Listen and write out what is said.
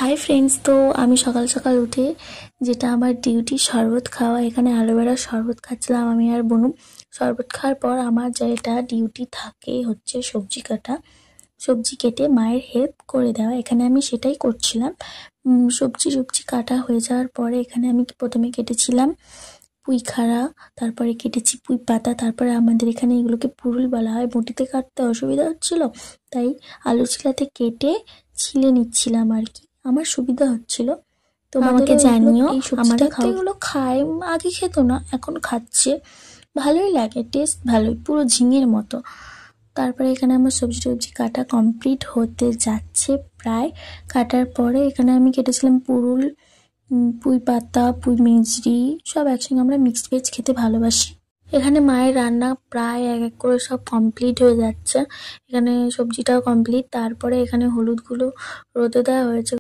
Hi friends, তো আমি সকাল সকাল উঠে যেটা আমার ডিউটি শরবত খাওয়া, এখানে অ্যালোভেরার শরবত খাচ্ছিলাম আমি আর বনু। শরবত খাওয়ার পর আমার যেটা ডিউটি থাকে হচ্ছে সবজি কাটা, সবজি কেটে মায়ের হেল্প করে দেওয়া। এখানে আমি সেটাই করছিলাম। সবজি সবজি কাটা হয়ে যাওয়ার পরে এখানে আমি প্রথমে কেটেছিলাম পুঁই খাড়া, তারপরে কেটেছি পুঁই পাতা, তারপরে আমাদের এখানে এগুলোকে পুরুল বলা হয়। বটিতে কাটতে অসুবিধা হচ্ছিল, তাই আলু ছিলাতে কেটে ছিলে নিচ্ছিলাম আর কি, আমার সুবিধা হচ্ছিল। তোমাদেরকে জানিও এই সবজিটা খাও। এগুলো খায়, আগে খেত না, এখন খাচ্ছে, ভালোই লাগে, টেস্ট ভালোই, পুরো ঝিঙের মতো। তারপরে এখানে আমার সবজি টবজি কাটা কমপ্লিট হতে যাচ্ছে প্রায়। কাটার পরে এখানে আমি কেটেছিলাম পুরুল, পুঁই পাতা, পুঁই মিজরি, সব একসঙ্গে। আমরা মিক্সড ভেজ খেতে ভালোবাসি। এখানে মায়ের রান্না প্রায় এক এক করে সব কমপ্লিট হয়ে যাচ্ছে। এখানে সবজিটাও কমপ্লিট। তারপরে এখানে হলুদগুলো রোদে দেওয়া হয়েছে।